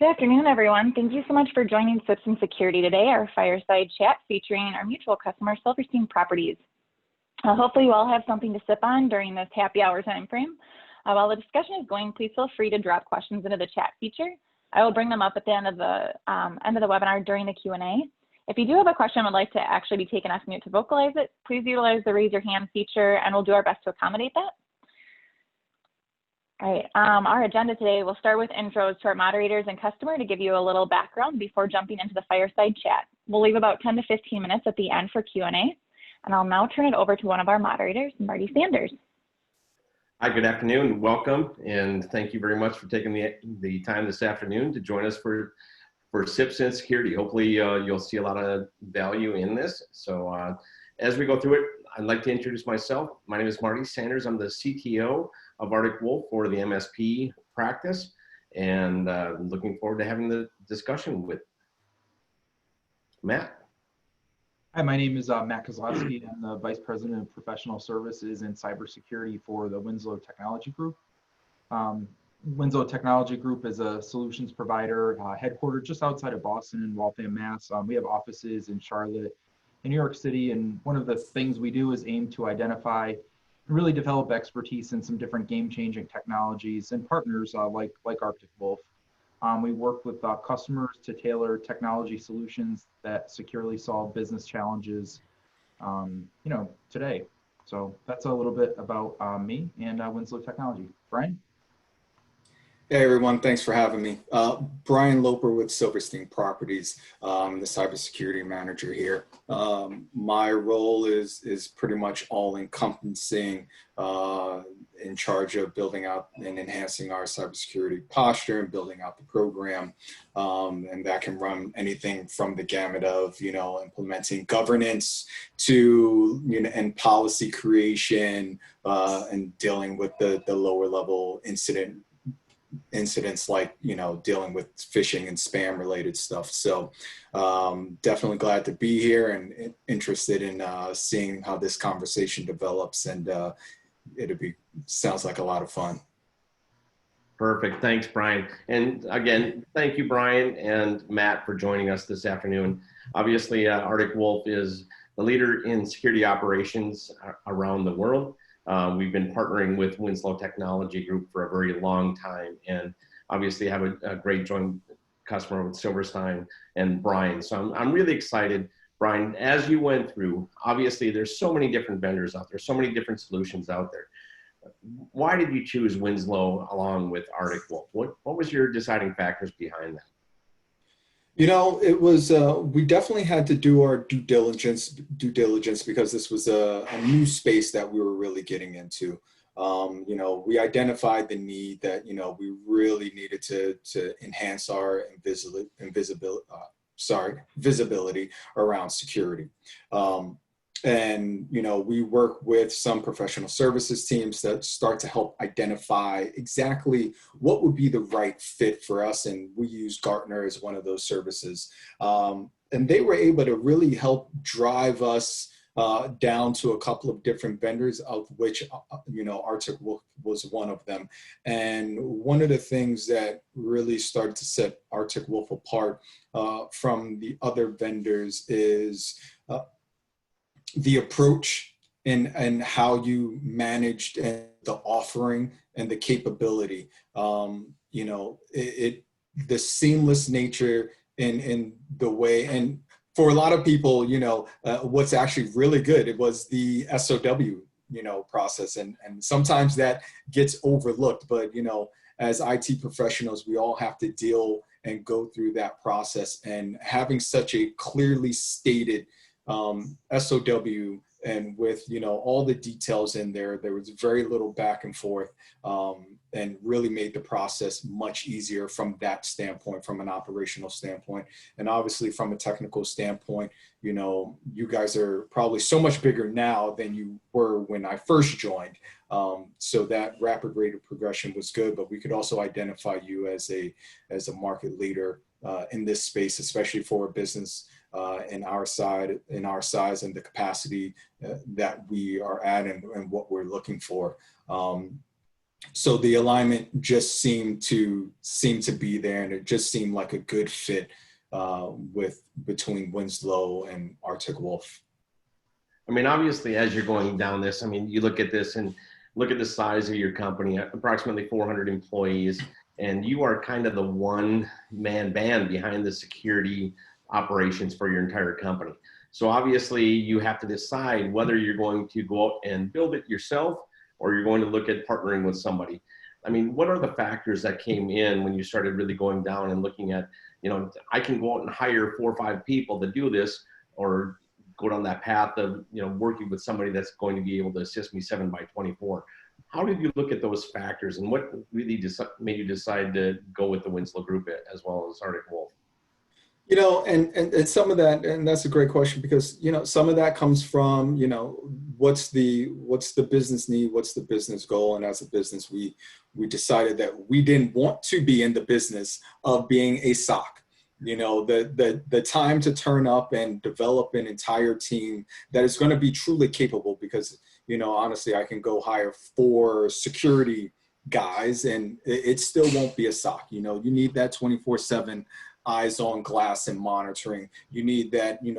Good afternoon, everyone. Thank you so much for joining Citizen Security today, our fireside chat featuring our mutual customer, Silverstein Properties. Hopefully you all have something to sip on during this happy hour time frame. While the discussion is going, please feel free to drop questions into the chat feature. I will bring them up at the end of the webinar during the Q&A. If you do have a question and would like to actually be taken off mute to vocalize it, please utilize the raise your hand feature and we'll do our best to accommodate that. All right, our agenda today, we'll start with intros to our moderators and customer to give you a little background before jumping into the fireside chat. We'll leave about 10 to 15 minutes at the end for Q&A, and I'll now turn it over to one of our moderators, Marty Sanders. Hi, good afternoon, welcome, and thank you very much for taking the time this afternoon to join us for Citizen Security. Hopefully you'll see a lot of value in this. So as we go through it, I'd like to introduce myself. My name is Marty Sanders. I'm the CTO of Arctic Wolf for the MSP practice, and looking forward to having the discussion with Matt. Hi, my name is Matt Kozlowski. I'm the Vice President of Professional Services and Cybersecurity for the Winslow Technology Group. Winslow Technology Group is a solutions provider headquartered just outside of Boston in Waltham, Mass. We have offices in Charlotte in New York City, and one of the things we do is aim to identify and really develop expertise in some different game-changing technologies and partners like Arctic Wolf. We work with customers to tailor technology solutions that securely solve business challenges, today. So that's a little bit about me and Winslow Technology. Brian? Hey everyone, thanks for having me. Brian Loper with Silverstein Properties, the cybersecurity manager here. My role is pretty much all encompassing, in charge of building out and enhancing our cybersecurity posture and building out the program. And that can run anything from the gamut of, implementing governance to, and policy creation, and dealing with the lower level incidents like, dealing with phishing and spam related stuff. So definitely glad to be here and interested in seeing how this conversation develops, and sounds like a lot of fun. Perfect, thanks Brian. And again, thank you Brian and Matt for joining us this afternoon. Obviously Arctic Wolf is the leader in security operations around the world. We've been partnering with Winslow Technology Group for a very long time, and obviously have a great joint customer with Silverstein and Brian. So I'm really excited, Brian, as you went through, obviously there's so many different vendors out there, so many different solutions out there. Why did you choose Winslow along with Arctic Wolf? What was your deciding factors behind that? It was, we definitely had to do our due diligence because this was a new space that we were really getting into. We identified the need that, we really needed to enhance our visibility around security. And, we work with some professional services teams that start to help identify exactly what would be the right fit for us. And we use Gartner as one of those services. And they were able to really help drive us down to a couple of different vendors, of which, Arctic Wolf was one of them. And one of the things that really started to set Arctic Wolf apart from the other vendors is the approach and how you managed the offering and the capability, the seamless nature in the way. And for a lot of people, what's actually really good, it was the SOW, process. And sometimes that gets overlooked, but, as IT professionals, we all have to deal and go through that process, and having such a clearly stated SOW, and with all the details in there was very little back and forth, and really made the process much easier from that standpoint, from an operational standpoint. And obviously from a technical standpoint, you guys are probably so much bigger now than you were when I first joined. So that rapid rate of progression was good, but we could also identify you as a market leader in this space, especially for a business in our size and the capacity that we are at, and what we're looking for. So the alignment just seemed to be there, and it just seemed like a good fit between Winslow and Arctic Wolf. I mean, obviously, as you're going down this, I mean, you look at this and look at the size of your company, approximately 400 employees, and you are kind of the one-man band behind the security operations for your entire company. So obviously, you have to decide whether you're going to go out and build it yourself or you're going to look at partnering with somebody. I mean, what are the factors that came in when you started really going down and looking at, I can go out and hire 4 or 5 people to do this, or go down that path of, working with somebody that's going to be able to assist me 7x24. How did you look at those factors, and what really made you decide to go with the Winslow Group as well as Arctic Wolf? And some of that, and that's a great question, because, some of that comes from, what's the business need, what's the business goal? And as a business, we decided that we didn't want to be in the business of being a SOC. The time to turn up and develop an entire team that is going to be truly capable, because, honestly, I can go hire 4 security guys and it still won't be a SOC. You need that 24/7 eyes on glass and monitoring. You need that, you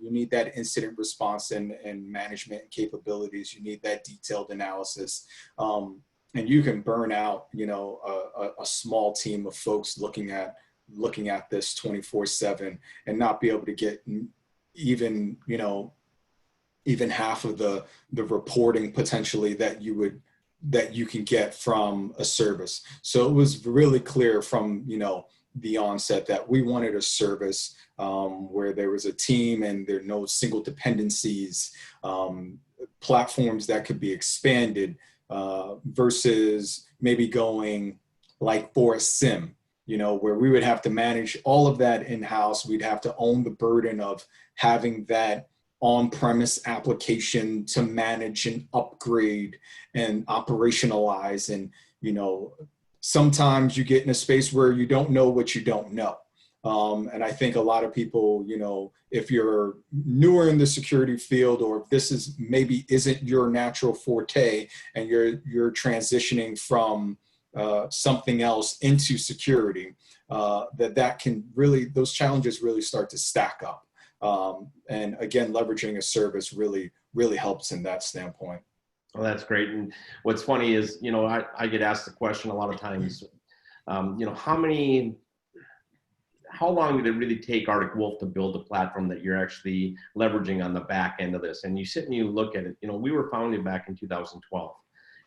need that incident response and management capabilities. You need that detailed analysis. And you can burn out, a small team of folks looking at this 24/7 and not be able to get even half of the reporting potentially that you can get from a service. So it was really clear from, the onset that we wanted a service where there was a team and there are no single dependencies, platforms that could be expanded versus maybe going like for a SIM, where we would have to manage all of that in-house. We'd have to own the burden of having that on-premise application to manage and upgrade and operationalize. And, sometimes you get in a space where you don't know what you don't know. And I think a lot of people, if you're newer in the security field, or if this isn't your natural forte and you're transitioning from something else into security, that can really, those challenges really start to stack up. And again, leveraging a service really helps in that standpoint. Well, that's great. And what's funny is, I get asked the question a lot of times, how long did it really take Arctic Wolf to build a platform that you're actually leveraging on the back end of this? And you sit and you look at it, we were founded back in 2012,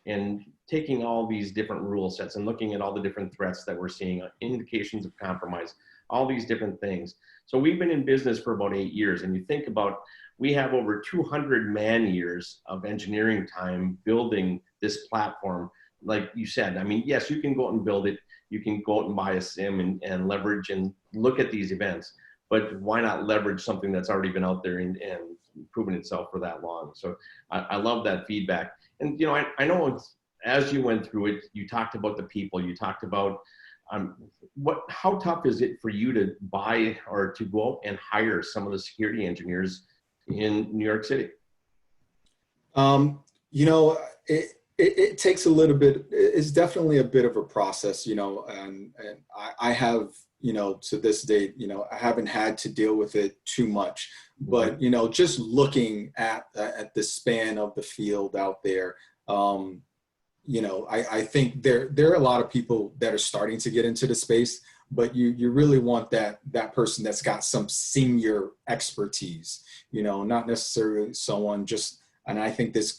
and taking all these different rule sets and looking at all the different threats that we're seeing, indications of compromise, all these different things. So we've been in business for about 8 years, and you think about, we have over 200 man years of engineering time building this platform. Like you said, I mean, yes, you can go out and build it. You can go out and buy a SIM and leverage and look at these events, but why not leverage something that's already been out there and proven itself for that long? So I love that feedback. And, I know as you went through it, you talked about the people, you talked about how tough is it for you to buy or to go out and hire some of the security engineers in New York City? It takes a little bit. It's definitely a bit of a process, and I have, to this date, I haven't had to deal with it too much, but, just looking at the span of the field out there, I think there are a lot of people that are starting to get into the space, but you really want that person that's got some senior expertise, not necessarily someone just, and I think this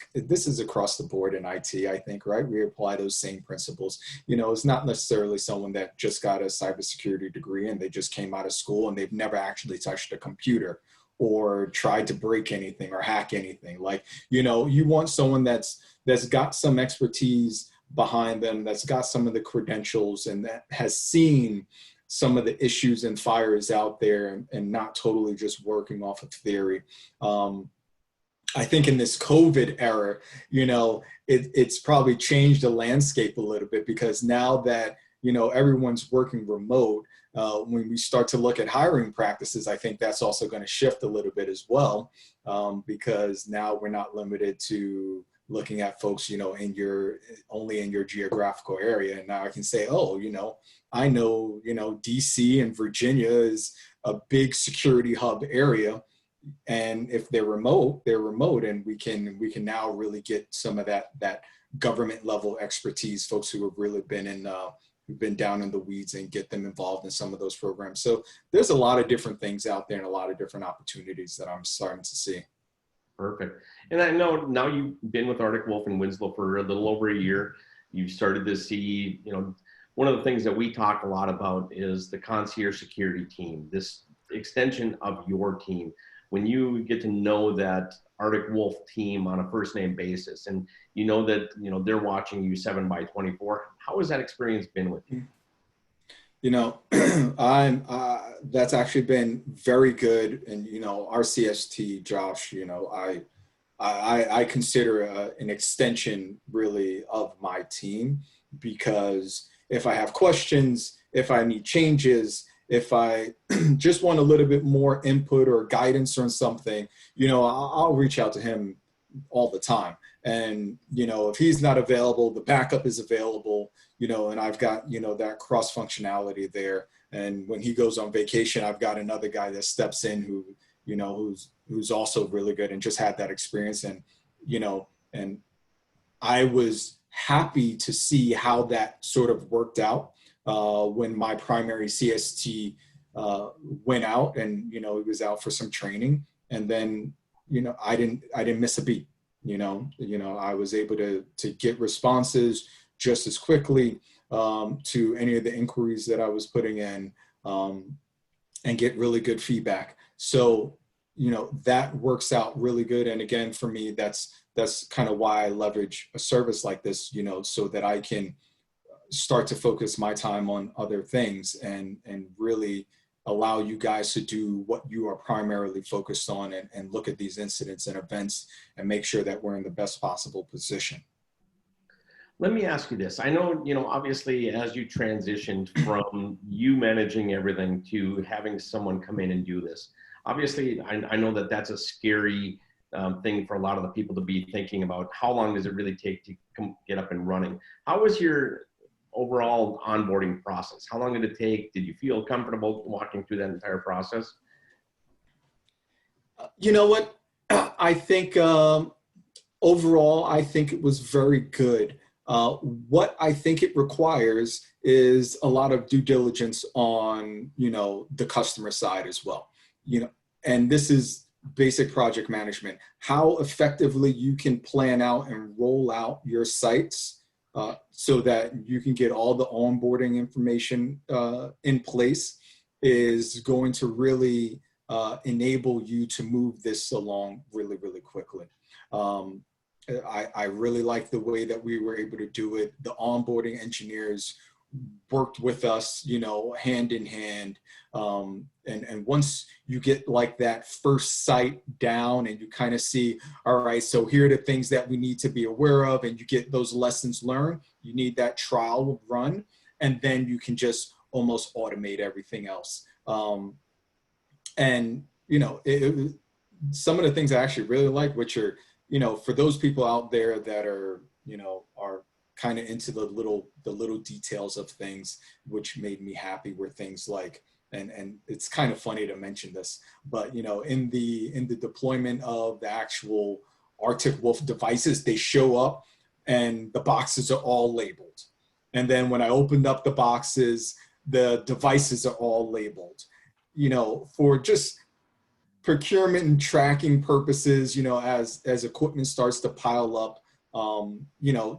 is across the board in IT, I think, right? We apply those same principles. It's not necessarily someone that just got a cybersecurity degree and they just came out of school and they've never actually touched a computer or tried to break anything or hack anything. Like, you want someone that's got some expertise behind them, that's got some of the credentials, and that has seen some of the issues and fires out there, and not totally just working off of theory. I think in this COVID era, it's probably changed the landscape a little bit, because now that, everyone's working remote, when we start to look at hiring practices, I think that's also going to shift a little bit as well, because now we're not limited to looking at folks, only in your geographical area. And now I can say, oh, I know, DC and Virginia is a big security hub area. And if they're remote, and we can now really get some of that government level expertise, folks who have really who've been down in the weeds, and get them involved in some of those programs. So there's a lot of different things out there and a lot of different opportunities that I'm starting to see. Perfect. And I know now you've been with Arctic Wolf and Winslow for a little over a year. You've started to see, one of the things that we talk a lot about is the concierge security team, this extension of your team. When you get to know that Arctic Wolf team on a first name basis, and that they're watching you 7/24, how has that experience been with you? That's actually been very good. And our CST, Josh, I consider an extension really of my team, because if I have questions, if I need changes, if I just want a little bit more input or guidance on something, I'll reach out to him all the time. And, if he's not available, the backup is available, and I've got, that cross functionality there. And when he goes on vacation, I've got another guy that steps in who's also really good and just had that experience. And, and I was happy to see how that sort of worked out. When my primary CST went out, and he was out for some training, and then I didn't miss a beat. I was able to get responses just as quickly to any of the inquiries that I was putting in, and get really good feedback. So that works out really good. And again, for me, that's kind of why I leverage a service like this, so that I can start to focus my time on other things and really allow you guys to do what you are primarily focused on, and look at these incidents and events and make sure that we're in the best possible position. Let me ask you this. I know, obviously as you transitioned from you managing everything to having someone come in and do this, obviously I know that that's a scary thing for a lot of the people to be thinking about. How long does it really take to get up and running? How was your overall onboarding process? How long did it take? Did you feel comfortable walking through that entire process? You know what? I think overall, I think it was very good. What I think it requires is a lot of due diligence on, the customer side as well. And this is basic project management, how effectively you can plan out and roll out your sites so that you can get all the onboarding information in place is going to really enable you to move this along really, really quickly. I really like the way that we were able to do it. The onboarding engineers worked with us, hand in hand. And once you get like that first site down and you kind of see, all right, so here are the things that we need to be aware of, and you get those lessons learned, you need that trial run, and then you can just almost automate everything else. And, some of the things I actually really like, which are, for those people out there that are, are kind of into the little details of things, which made me happy, were things like, and it's kind of funny to mention this, but in the deployment of the actual Arctic Wolf devices, they show up and the boxes are all labeled. And then when I opened up the boxes, the devices are all labeled, for just procurement and tracking purposes, as equipment starts to pile up,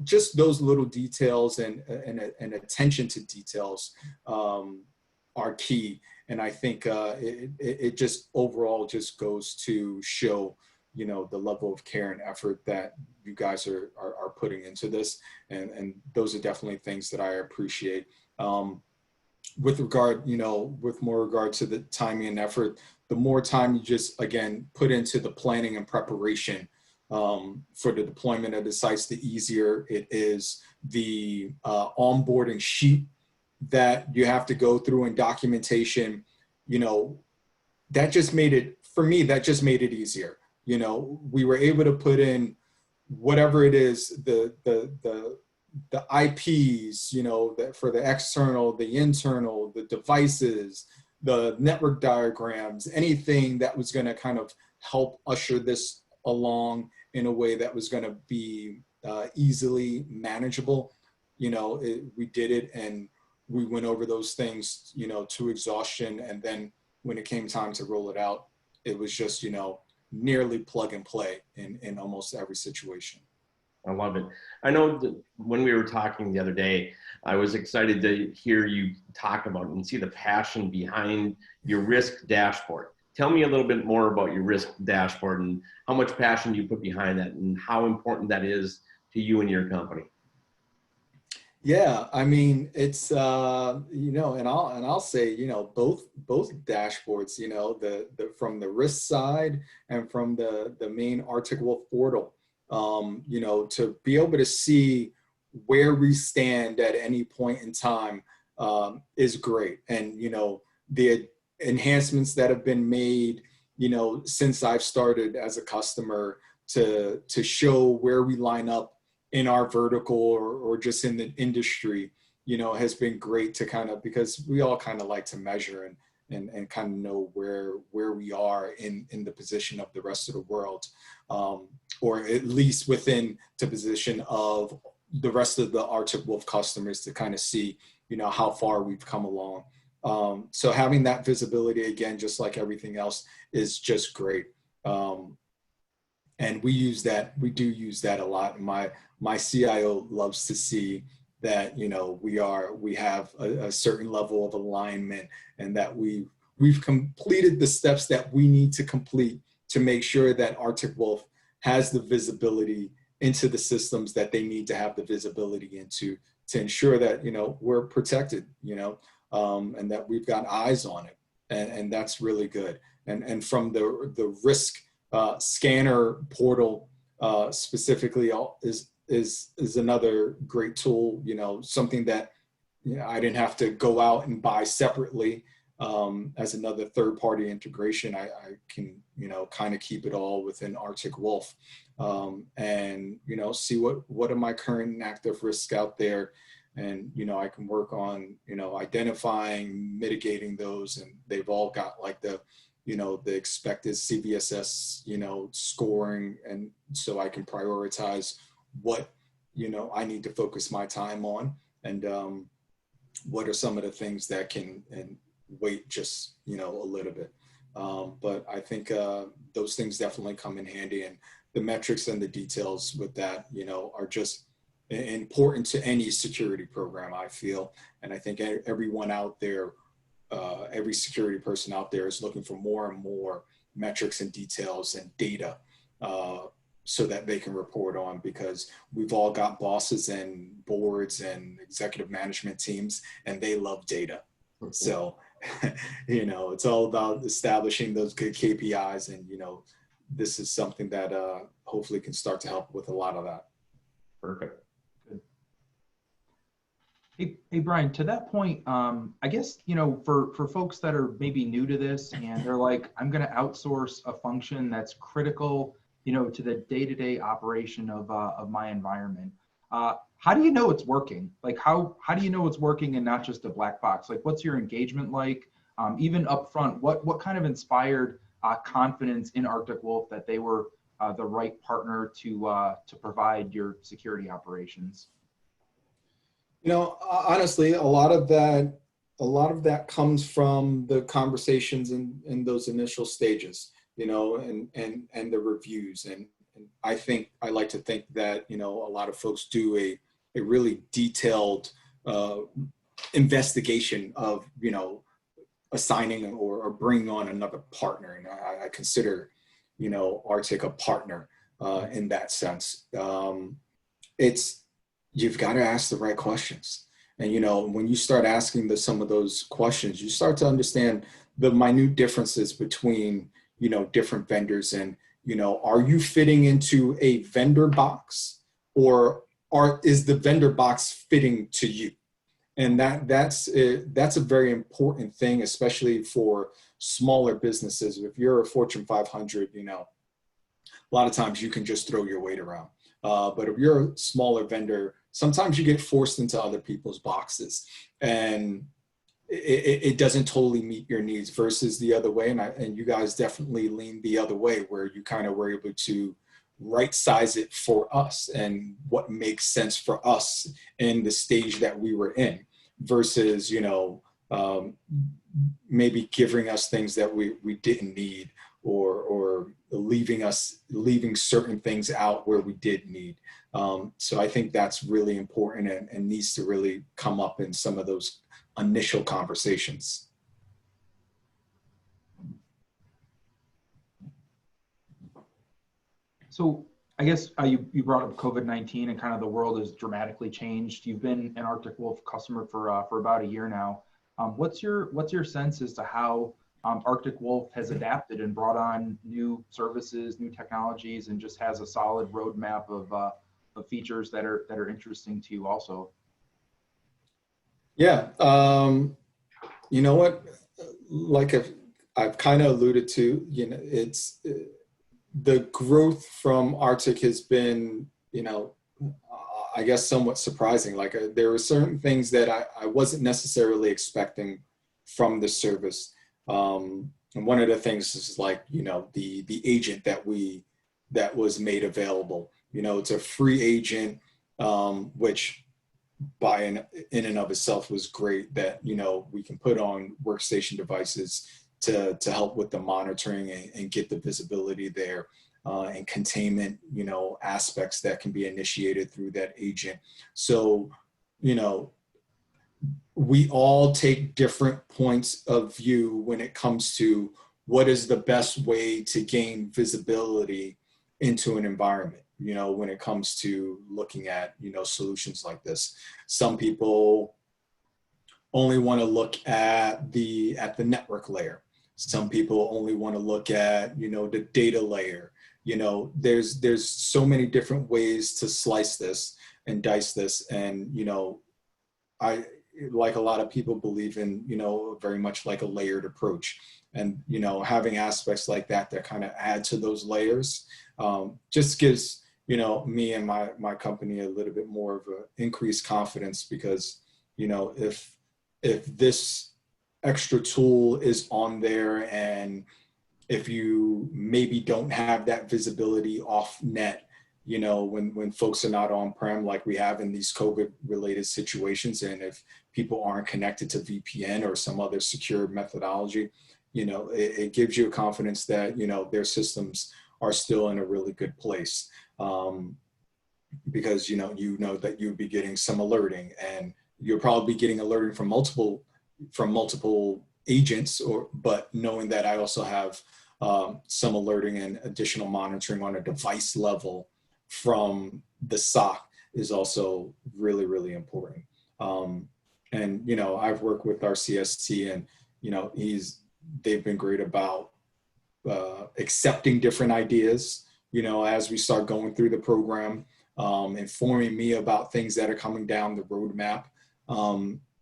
just those little details and attention to details are key. And I think it just overall just goes to show, the level of care and effort that you guys are putting into this. And those are definitely things that I appreciate. With more regard to the timing and effort, the more time you just, again, put into the planning and preparation for the deployment of the sites, the easier it is. The onboarding sheet that you have to go through and documentation, that just made it, for me, that just made it easier. We were able to put in whatever it is, the IPs, you know, that for the external, the internal, the devices, the network diagrams, anything that was going to kind of help usher this along in a way that was going to be easily manageable. You know, we did it, and we went over those things, you know, to exhaustion. And then when it came time to roll it out, it was just, you know, nearly plug and play in almost every situation. I love it. I know that when we were talking the other day, I was excited to hear you talk about and see the passion behind your risk dashboard. Tell me a little bit more about your risk dashboard and how much passion you put behind that and how important that is to you and your company. Yeah, I mean, it's you know, and I'll say, you know, both dashboards, you know, the from the risk side and from the main Arctic Wolf portal, you know, to be able to see where we stand at any point in time is great. And, you know, the enhancements that have been made, you know, since I've started as a customer to show where we line up in our vertical or just in the industry, you know, has been great to kind of, because we all kind of like to measure and kind of know where we are in the position of the rest of the world, or at least within the position of the rest of the Arctic Wolf customers, to kind of see, you know, how far we've come along. So having that visibility, again, just like everything else, is just great. And we do use that a lot. My CIO loves to see that, you know, we have a certain level of alignment, and that we've completed the steps that we need to complete to make sure that Arctic Wolf has the visibility into the systems that they need to have the visibility into, to ensure that, you know, we're protected, you know, and that we've got eyes on it. And that's really good. And from the risk scanner portal specifically is another great tool, you know, something that, you know, I didn't have to go out and buy separately as another third-party integration. I can, you know, kind of keep it all within Arctic Wolf, and, you know, see what are my current and active risks out there. And, you know, I can work on, you know, identifying, mitigating those, and they've all got like the, you know, the expected CVSS, you know, scoring. And so I can prioritize what, you know, I need to focus my time on, and what are some of the things that can and wait just, you know, a little bit. But I think those things definitely come in handy, and the metrics and the details with that, you know, are just important to any security program, I feel. And I think everyone out there, every security person out there, is looking for more and more metrics and details and data, so that they can report on, because we've all got bosses and boards and executive management teams, and they love data. So, you know, it's all about establishing those good KPIs, and, you know, this is something that hopefully can start to help with a lot of that. Perfect. Hey, Brian, to that point, I guess, you know, for folks that are maybe new to this and they're like, I'm going to outsource a function that's critical, you know, to the day-to-day operation of my environment. How do you know it's working? Like, how do you know it's working and not just a black box? Like, what's your engagement like? Even upfront, what kind of inspired confidence in Arctic Wolf that they were the right partner to provide your security operations? You know, honestly, a lot of that comes from the conversations in those initial stages, you know, and the reviews. And I like to think that, you know, a lot of folks do a really detailed investigation of, you know, assigning or bringing on another partner. And I consider, you know, Arctic a partner in that sense. You've got to ask the right questions. And, you know, when you start asking some of those questions, you start to understand the minute differences between, you know, different vendors. And, you know, are you fitting into a vendor box, or is the vendor box fitting to you? And that's a very important thing, especially for smaller businesses. If you're a Fortune 500, you know, a lot of times you can just throw your weight around. But if you're a smaller vendor, sometimes you get forced into other people's boxes, and it doesn't totally meet your needs versus the other way. And you guys definitely lean the other way, where you kind of were able to right size it for us and what makes sense for us in the stage that we were in, versus, maybe giving us things that we didn't need, or leaving certain things out where we did need. So I think that's really important, and needs to really come up in some of those initial conversations. So I guess you brought up COVID-19, and kind of the world has dramatically changed. You've been an Arctic Wolf customer for about a year now. What's your sense as to how Arctic Wolf has adapted and brought on new services, new technologies, and just has a solid roadmap of features that are interesting to you also? Yeah, you know what? Like I've kind of alluded to, it's the growth from Arctic has been, I guess somewhat surprising. Like there were certain things that I wasn't necessarily expecting from the service. And one of the things is like, the agent that was made available. It's a free agent, which in and of itself was great, that we can put on workstation devices to help with the monitoring and get the visibility there, and containment aspects that can be initiated through that agent. So we all take different points of view when it comes to what is the best way to gain visibility into an environment, when it comes to looking at, solutions like this. Some people only want to look at the network layer. Some people only want to look at, the data layer. There's so many different ways to slice this and dice this. And, I, like a lot of people, believe in, very much like a layered approach. And, having aspects like that kind of add to those layers, just gives, me and my company a little bit more of an increased confidence, because, if this extra tool is on there, and if you maybe don't have that visibility off net, when folks are not on-prem like we have in these COVID-related situations, and if people aren't connected to VPN or some other secure methodology, it gives you a confidence that, their systems are still in a really good place. Because, that you'd be getting some alerting, and you'll probably be getting alerting from multiple agents, but knowing that I also have some alerting and additional monitoring on a device level from the SOC is also really, really important. And, I've worked with our CST, and, they've been great about accepting different ideas, as we start going through the program, informing me about things that are coming down the roadmap,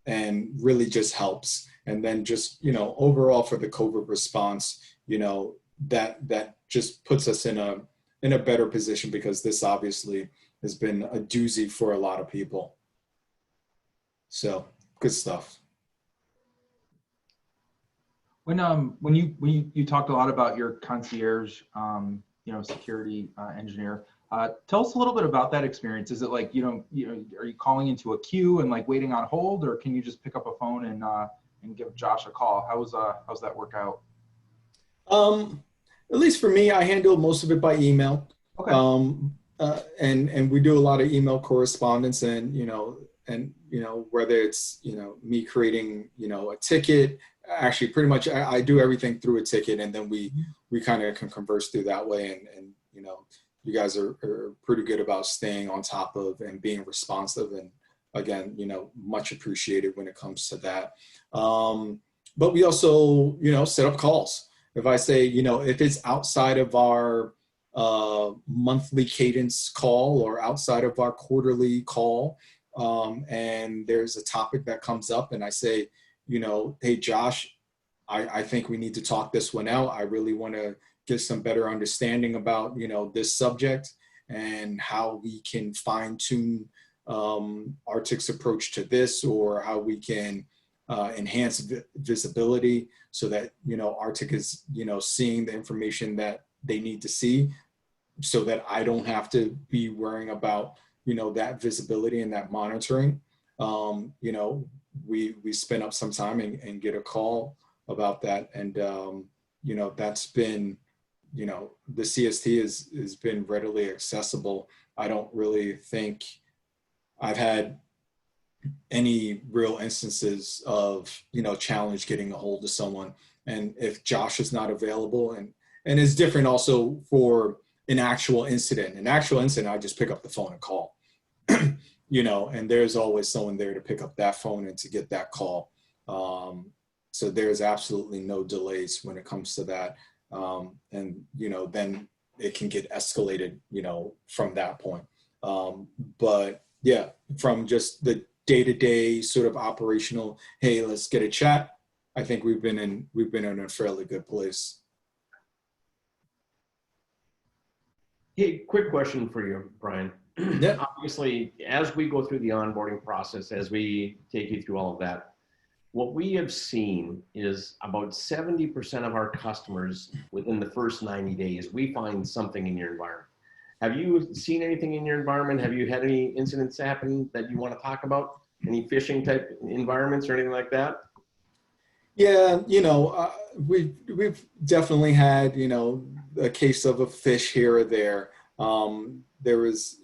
and really just helps. And then just, overall for the COVID response, that just puts us in a better position, because this obviously has been a doozy for a lot of people. So good stuff. When you talked a lot about your concierge, security engineer, tell us a little bit about that experience. Is it like, are you calling into a queue and like waiting on hold, or can you just pick up a phone and give Josh a call? How's that work out? At least for me, I handle most of it by email. Okay. And we do a lot of email correspondence, and whether it's me creating a ticket. Actually, pretty much I do everything through a ticket, and then we kind of can converse through that way. And you guys are pretty good about staying on top of and being responsive, and again, much appreciated when it comes to that. But we also set up calls. If I say, if it's outside of our monthly cadence call or outside of our quarterly call, and there's a topic that comes up, and I say, hey, Josh, I think we need to talk this one out. I really want to get some better understanding about, this subject. and how we can fine tune Arctic's approach to this, or how we can enhance visibility so that, Arctic is, seeing the information that they need to see, so that I don't have to be worrying about, that visibility and that monitoring. We spend up some time and get a call about that. And, that's been, the CST has been readily accessible. I don't really think I've had any real instances of, challenge getting a hold of someone. And if Josh is not available, and it's different also for an actual incident. I just pick up the phone and call, and there's always someone there to pick up that phone and to get that call. So there's absolutely no delays when it comes to that. And, then it can get escalated, from that point. But yeah, from just the day-to-day sort of operational, hey, let's get a chat, I think we've been in a fairly good place. Hey, quick question for you, Brian. Yeah. Obviously, as we go through the onboarding process, as we take you through all of that, what we have seen is about 70% of our customers within the first 90 days, we find something in your environment. Have you seen anything in your environment? Have you had any incidents happen that you want to talk about? Any phishing type environments or anything like that? Yeah, we've definitely had, a case of a fish here or there. There was,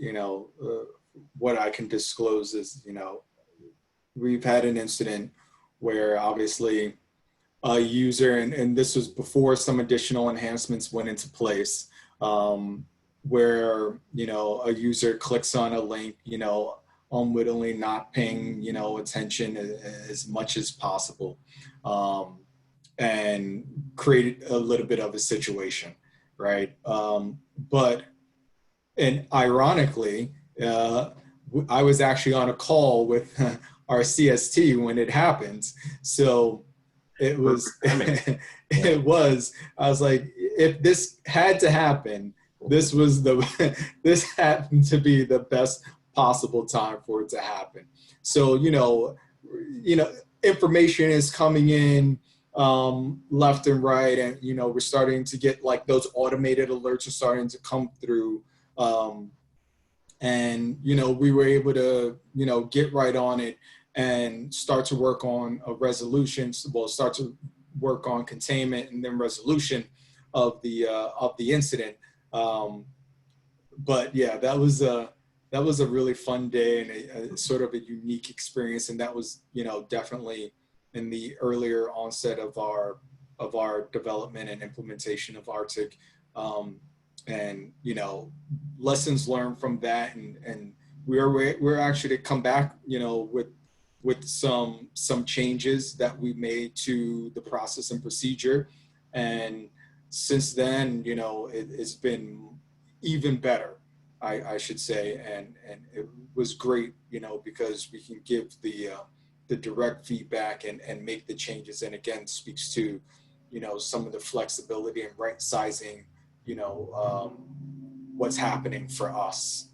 what I can disclose is, we've had an incident where obviously a user, and this was before some additional enhancements went into place, where, a user clicks on a link, unwittingly not paying, attention as much as possible, and created a little bit of a situation, right? And ironically, I was actually on a call with our CST when it happened. So it was, I was like, if this had to happen, this happened to be the best possible time for it to happen. So, information is coming in left and right. And, we're starting to get like those automated alerts are starting to come through. And, we were able to, get right on it and start to work on a resolution. Well, start to work on containment and then resolution of the incident. But yeah, that was a really fun day and a sort of a unique experience. And that was, definitely in the earlier onset of our development and implementation of Arctic. And, lessons learned from that. And we're actually to come back, with some changes that we made to the process and procedure. And since then, it's been even better, I should say. And it was great, because we can give the direct feedback and make the changes. And again, speaks to, some of the flexibility and right sizing, what's happening for us.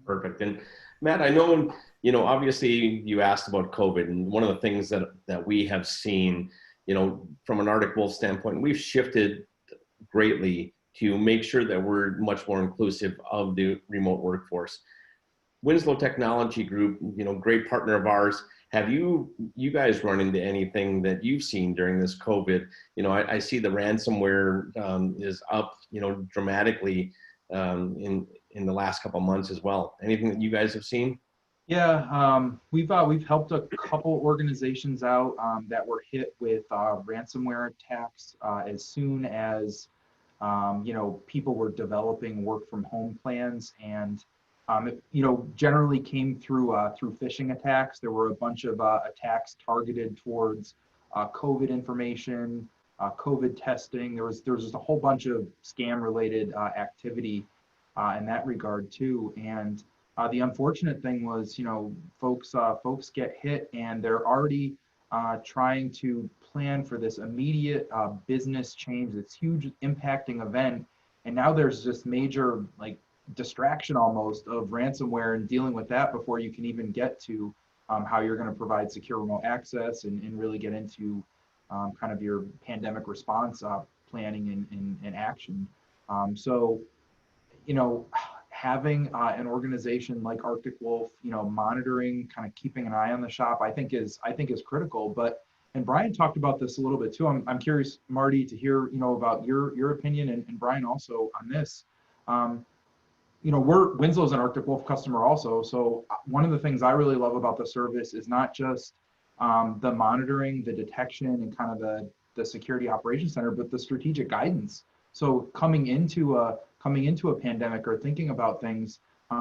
Perfect. And Matt, I know, obviously you asked about COVID, and one of the things that we have seen, from an Arctic Wolf standpoint, we've shifted greatly to make sure that we're much more inclusive of the remote workforce. Winslow Technology Group, great partner of ours. Have you guys run into anything that you've seen during this COVID? I see the ransomware is up, dramatically in the last couple of months as well. Anything that you guys have seen? Yeah, we've helped a couple organizations out that were hit with ransomware attacks as soon as people were developing work from home plans, and it generally came through phishing attacks. There were a bunch of attacks targeted towards COVID information, COVID testing. There was just a whole bunch of scam related activity in that regard too. And the unfortunate thing was, folks get hit and they're already trying to plan for this immediate business change, this huge impacting event. And now there's this major distraction almost of ransomware and dealing with that before you can even get to how you're going to provide secure remote access and really get into kind of your pandemic response planning and action. So, you know, having an organization like Arctic Wolf, you know, monitoring, kind of keeping an eye on the shop, I think is critical. But and Brian talked about this a little bit too. I'm curious, Marty, to hear, you know, about your opinion, and Brian also on this. You know, Winslow's an Arctic Wolf customer also. So one of the things I really love about the service is not just the monitoring, the detection, and kind of the security operations center, but the strategic guidance. So coming into a pandemic or thinking about things,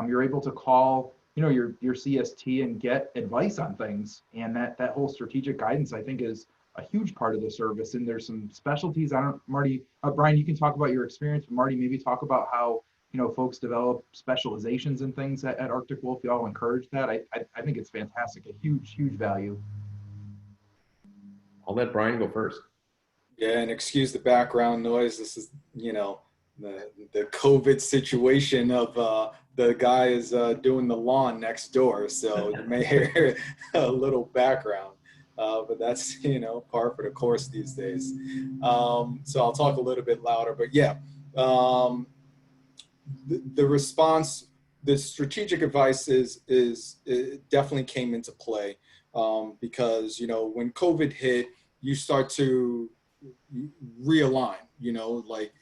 you're able to call, you know, your CST and get advice on things. And that whole strategic guidance, I think, is a huge part of the service. And there's some specialties. Marty, Brian, you can talk about your experience, but Marty, maybe talk about how, you know, folks develop specializations and things at Arctic Wolf. Y'all encourage that. I think it's fantastic, a huge value. I'll let Brian go first. Yeah, and excuse the background noise. This is, you know, the COVID situation of the guy is doing the lawn next door, so you may hear a little background, but that's, you know, par for the course these days. So I'll talk a little bit louder, but yeah, the response, the strategic advice it definitely came into play because, you know, when COVID hit, you start to realign, you know, like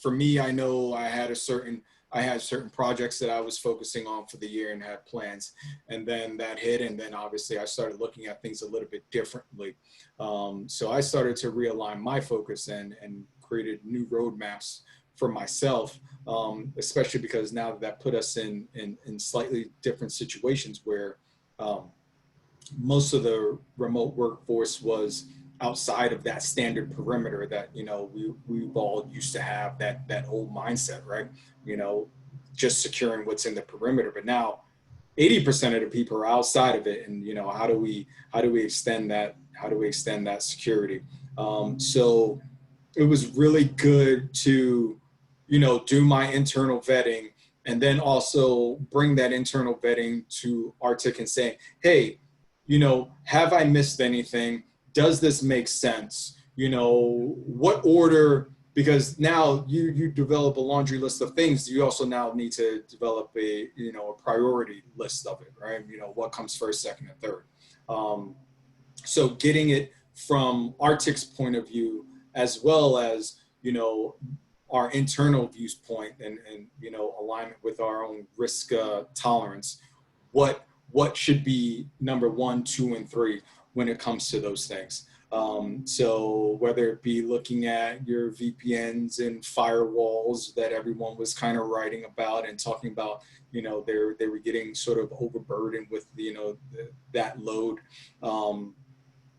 for me, I know I had certain projects that I was focusing on for the year and had plans, and then that hit. And then obviously I started looking at things a little bit differently. So I started to realign my focus and created new roadmaps for myself, especially because now that put us in slightly different situations where most of the remote workforce was outside of that standard perimeter that, you know, we've all used to have, that old mindset, right? You know, just securing what's in the perimeter. But now 80% of the people are outside of it. And, you know, how do we extend that? How do we extend that security? So it was really good to, you know, do my internal vetting and then also bring that internal vetting to Arctic and say, hey, you know, have I missed anything? Does this make sense? You know, what order, because now you develop a laundry list of things. You also now need to develop a, you know, a priority list of it, right? You know, what comes first, second, and third. So getting it from Arctic's point of view, as well as, you know, our internal viewpoint and you know, alignment with our own risk tolerance, what should be number 1, 2, and 3 when it comes to those things. So whether it be looking at your VPNs and firewalls that everyone was kind of writing about and talking about, you know, they were getting sort of overburdened with, you know, that load,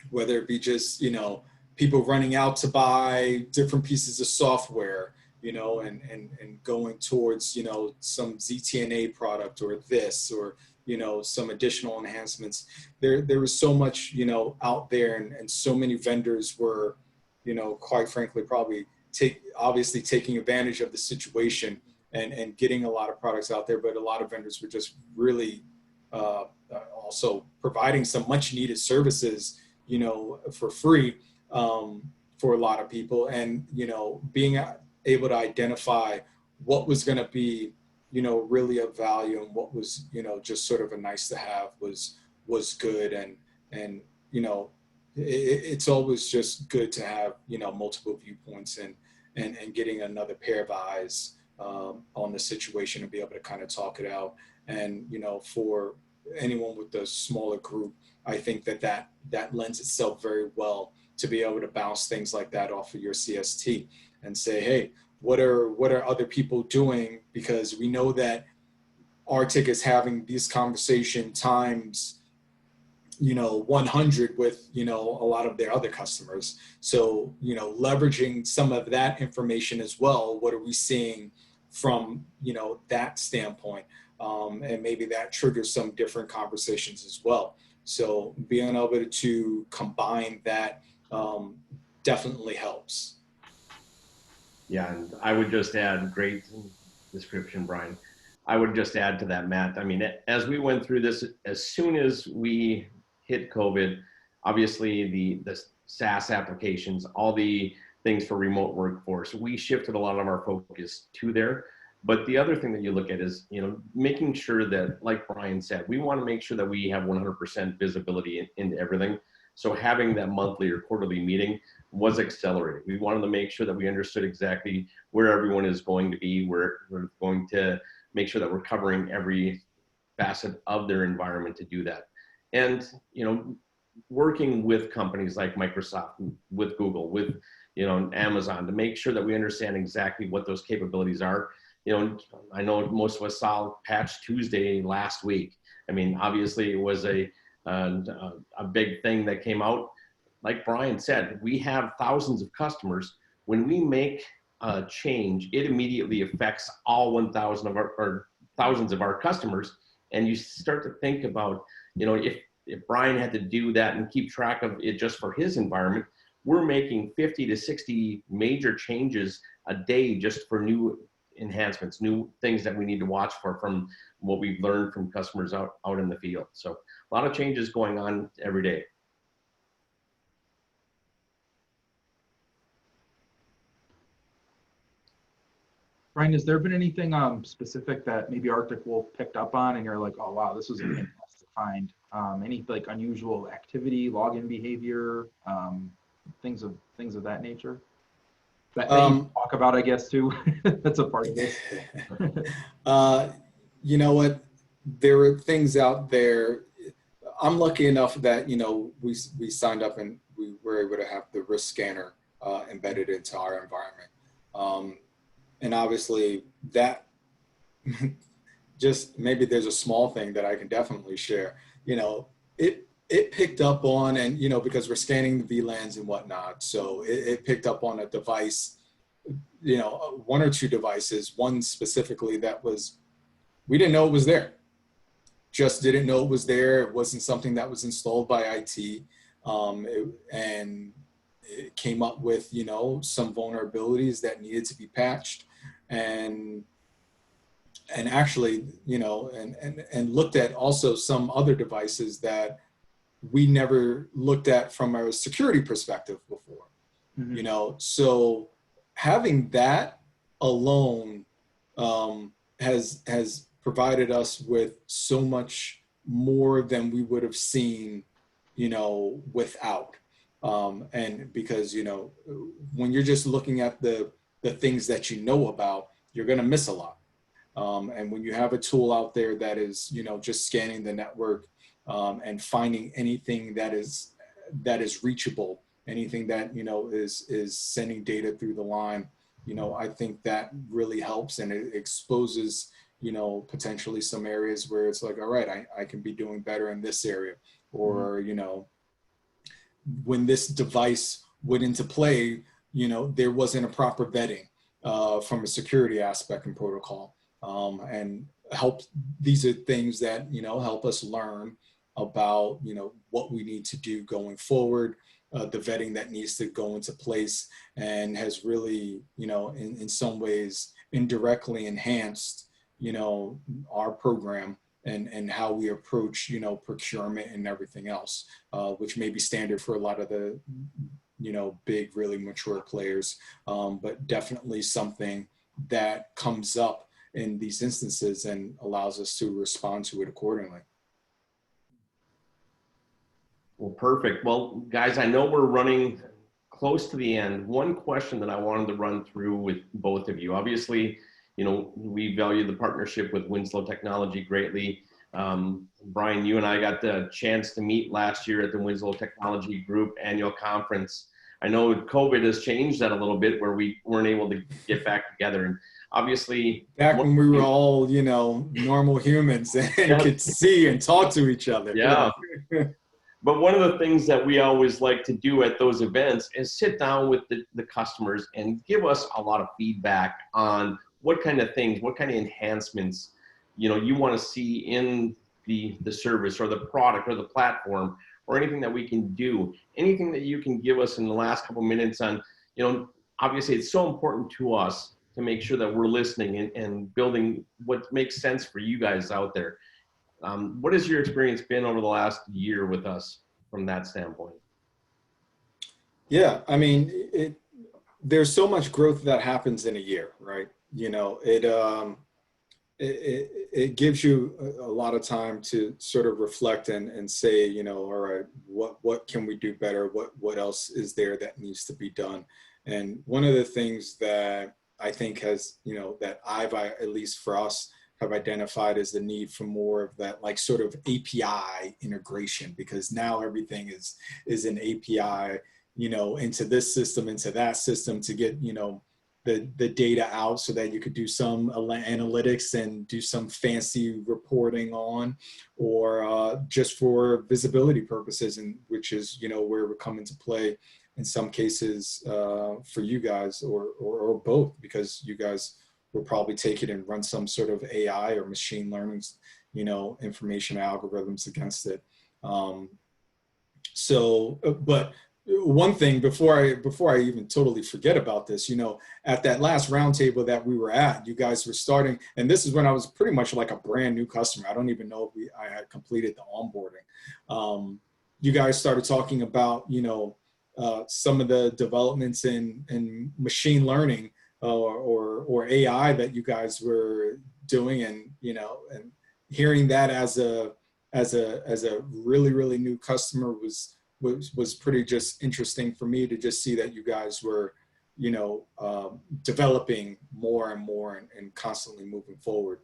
whether it be just, you know, people running out to buy different pieces of software, you know, and going towards, you know, some ZTNA product or this, or, you know, some additional enhancements. There was so much, you know, out there, and so many vendors were, you know, quite frankly, probably obviously taking advantage of the situation and getting a lot of products out there, but a lot of vendors were just really also providing some much needed services, you know, for free for a lot of people. And, you know, being able to identify what was going to be, you know, really of value and what was, you know, just sort of a nice to have was good. And, you know, it's always just good to have, you know, multiple viewpoints and getting another pair of eyes on the situation and be able to kind of talk it out. And, you know, for anyone with a smaller group, I think that lends itself very well to be able to bounce things like that off of your CST and say, hey, what are other people doing? Because we know that Arctic is having these conversation times, you know, 100 with, you know, a lot of their other customers. So, you know, leveraging some of that information as well. What are we seeing from, you know, that standpoint? And maybe that triggers some different conversations as well. So being able to combine that definitely helps. Yeah, and I would just add, great description, Brian. I would just add to that, Matt. I mean, as we went through this, as soon as we hit COVID, obviously the SaaS applications, all the things for remote workforce, we shifted a lot of our focus to there. But the other thing that you look at is, making sure that, like Brian said, we want to make sure that we have 100% visibility into everything. So having that monthly or quarterly meeting was accelerated. We wanted to make sure that we understood exactly where everyone is going to be. We're going to make sure that we're covering every facet of their environment to do that. And, working with companies like Microsoft, with Google, with, Amazon, to make sure that we understand exactly what those capabilities are. I know most of us saw Patch Tuesday last week. I mean, obviously it was a big thing that came out. Like Brian said, we have thousands of customers. When we make a change, it immediately affects all 1,000 of or thousands of our customers. And you start to think about, if Brian had to do that and keep track of it just for his environment, we're making 50 to 60 major changes a day just for new enhancements, new things that we need to watch for from what we've learned from customers out in the field. So a lot of changes going on every day. Brian, has there been anything specific that maybe Arctic Wolf picked up on and you're like, oh wow, this was a fantastic find? Any like unusual activity, login behavior, things of that nature? That you talk about, I guess, too. That's a part of this. You know what? There are things out there. I'm lucky enough that, we signed up and we were able to have the risk scanner embedded into our environment. And obviously that just maybe there's a small thing that I can definitely share. It picked up on, and because we're scanning the VLANs and whatnot, so it picked up on a device, one or two devices, one specifically that we didn't know it was there. Just didn't know it was there. It wasn't something that was installed by IT, and it came up with some vulnerabilities that needed to be patched, and actually and looked at also some other devices that we never looked at from a security perspective before. Mm-hmm. So having that alone has provided us with so much more than we would have seen without. And because when you're just looking at the things that about, you're going to miss a lot. And when you have a tool out there that is just scanning the network and finding anything that is reachable, anything that is sending data through the line, I think that really helps, and it exposes potentially some areas where it's like, all right, I can be doing better in this area, or when this device went into play, there wasn't a proper vetting from a security aspect and protocol, and these are things that help us learn about what we need to do going forward, the vetting that needs to go into place, and has really in some ways indirectly enhanced our program and how we approach procurement and everything else, which may be standard for a lot of the big, really mature players, but definitely something that comes up in these instances and allows us to respond to it accordingly. Well, perfect. Well, guys, I know we're running close to the end. One question that I wanted to run through with both of you. Obviously, we value the partnership with Winslow Technology greatly. Brian, you and I got the chance to meet last year at the Winslow Technology Group annual conference. I know COVID has changed that a little bit, where we weren't able to get back together. And obviously, back when we were all, normal humans and could see and talk to each other. Yeah. But one of the things that we always like to do at those events is sit down with the customers and give us a lot of feedback on what kind of things, what kind of enhancements, you want to see in the service or the product or the platform, or anything that we can do, anything that you can give us in the last couple minutes on, obviously it's so important to us to make sure that we're listening and building what makes sense for you guys out there. What has your experience been over the last year with us from that standpoint? Yeah, I mean, there's so much growth that happens in a year, right? You know, it gives you a lot of time to sort of reflect and say, you know, all right, what can we do better? What else is there that needs to be done? And one of the things that I think has, you know, that at least for us, have identified is the need for more of that, like sort of API integration, because now everything is an API, you know, into this system, into that system, to get, you know, the data out so that you could do some analytics and do some fancy reporting on, or just for visibility purposes, and which is, you know, where it would come into play in some cases for you guys, or both, because you guys will probably take it and run some sort of AI or machine learning, you know, information algorithms against it. But one thing before I even totally forget about this, you know, at that last roundtable that we were at, you guys were starting, and this is when I was pretty much like a brand new customer. I don't even know if I had completed the onboarding. You guys started talking about, you know, some of the developments in machine learning or AI that you guys were doing, and, you know, and hearing that as a really new customer was pretty just interesting for me to just see that you guys were, you know, developing more and more and constantly moving forward.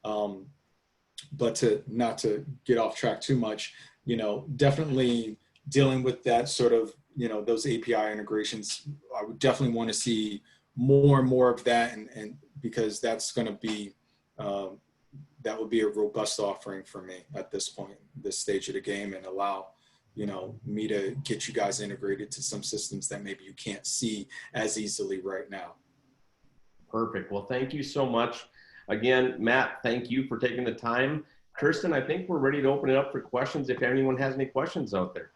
But not to get off track too much, you know, definitely dealing with that sort of, you know, those API integrations, I would definitely want to see more and more of that, and because that's going to be, that would be a robust offering for me at this point, this stage of the game, and allow, you know, me to get you guys integrated to some systems that maybe you can't see as easily right now. Perfect. Well, thank you so much. Again, Matt, thank you for taking the time. Kirsten, I think we're ready to open it up for questions if anyone has any questions out there.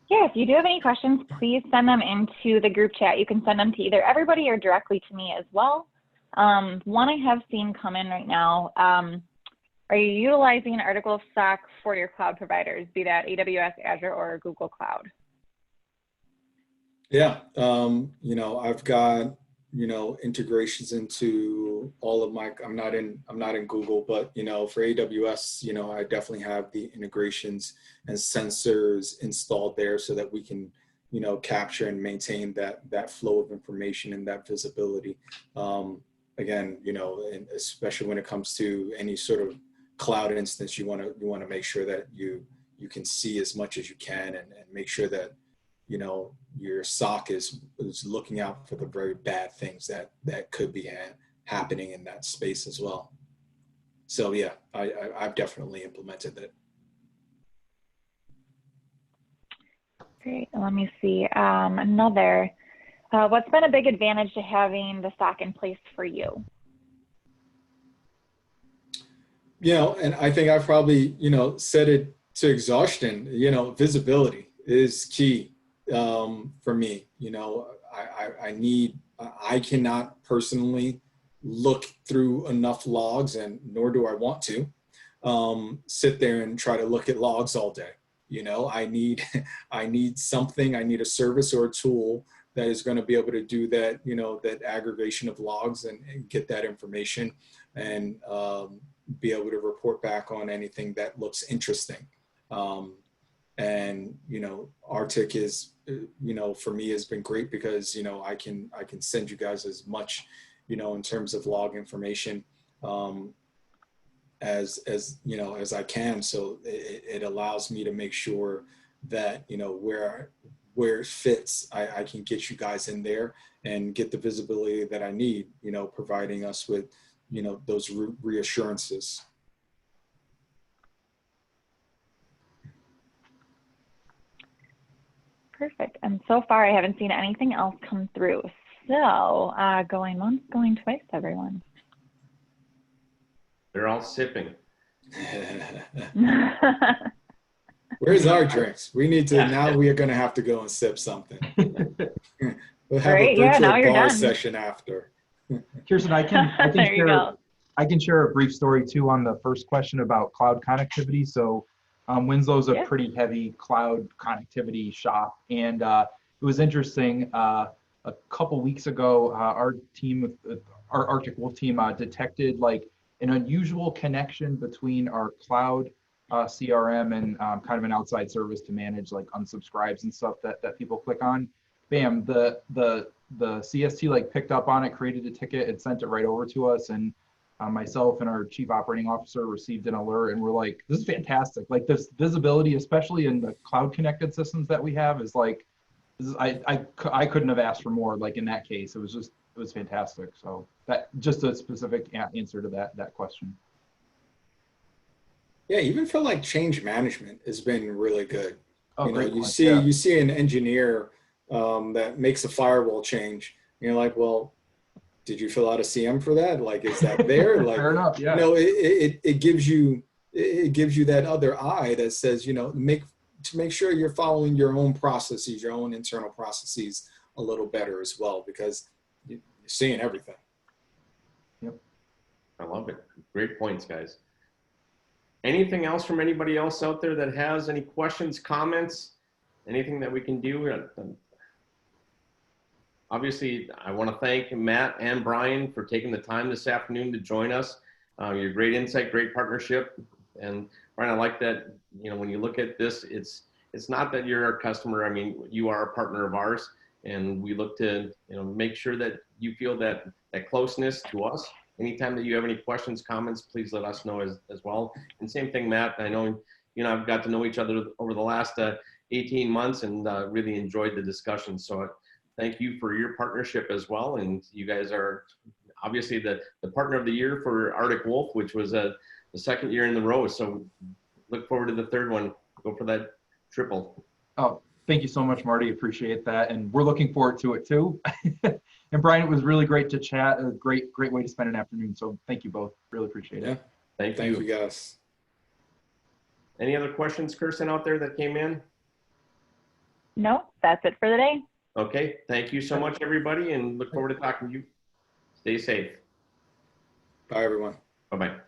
Yeah, if you do have any questions, please send them into the group chat. You can send them to either everybody or directly to me as well. One I have seen come in right now. Are you utilizing an article of stock for your cloud providers, be that AWS, Azure, or Google Cloud? Yeah, you know, I've got, you know, integrations into all of my, I'm not in Google, but, you know, for AWS, you know, I definitely have the integrations and sensors installed there so that we can, you know, capture and maintain that flow of information and that visibility. Again, you know, and especially when it comes to any sort of cloud instance, you want to make sure that you can see as much as you can, and make sure that, you know, your SOC is looking out for the very bad things that could be happening in that space as well. So yeah, I've definitely implemented that. Great. Let me see. Another. What's been a big advantage to having the SOC in place for you? You know, and I think I probably, you know, said it to exhaustion. You know, visibility is key for me. You know, I cannot personally look through enough logs, and nor do I want to sit there and try to look at logs all day. You know, I need something, I need a service or a tool that is going to be able to do that, you know, that aggregation of logs and get that information, and be able to report back on anything that looks interesting. And, you know, Arctic is, you know, for me has been great because, you know, I can send you guys as much, you know, in terms of log information as you know, as I can. So it allows me to make sure that, you know, where it fits, I can get you guys in there and get the visibility that I need, you know, providing us with, you know, those reassurances. Perfect. And so far, I haven't seen anything else come through. So going once, going twice, everyone. They're all sipping. Where's our drinks? We need to, now we are going to have to go and sip something. We'll have Great. a Yeah, virtual now you're bar done. session after. Kirsten, There you go. I can share a brief story too on the first question about cloud connectivity. So Winslow's a Yeah. pretty heavy cloud connectivity shop. And it was interesting, a couple weeks ago, our team, our Arctic Wolf team detected like an unusual connection between our cloud CRM and kind of an outside service to manage like unsubscribes and stuff that people click on. Bam, the CST like picked up on it, created a ticket, and sent it right over to us. And myself and our chief operating officer received an alert, and we're like, this is fantastic. Like this visibility, especially in the cloud connected systems that we have, is like, I couldn't have asked for more. Like in that case, it was fantastic. So that just a specific answer to that question. Yeah, even for like change management has been really good. Oh, You know, great you point. see Yeah. you see an engineer that makes a firewall change, and you're like, well, did you fill out a CM for that? Like, is that there? Like, Fair enough. Yeah. you know, it gives you that other eye that says, you know, make sure you're following your own processes, your own internal processes a little better as well, because you're seeing everything. Yep. I love it. Great points, guys. Anything else from anybody else out there that has any questions, comments, anything that we can do? Obviously, I want to thank Matt and Brian for taking the time this afternoon to join us. Your great insight, great partnership. And Brian, I like that, you know, when you look at this, it's not that you're our customer. I mean, you are a partner of ours, and we look to, you know, make sure that you feel that closeness to us. Anytime that you have any questions, comments, please let us know as well. And same thing, Matt. I know, you know, I've got to know each other over the last 18 months and really enjoyed the discussion. So thank you for your partnership as well. And you guys are obviously the partner of the year for Arctic Wolf, which was the second year in a row. So look forward to the third one. Go for that triple. Oh, thank you so much, Marty. Appreciate that. And we're looking forward to it too. And Brian, it was really great to chat. A great way to spend an afternoon. So thank you both. Really appreciate it. Yeah. Thank Thank you. you guys. Any other questions, Kirsten, out there that came in? No, that's it for the day. Okay. Thank you so much, everybody, and look forward to talking to you. Stay safe. Bye, everyone. Bye-bye.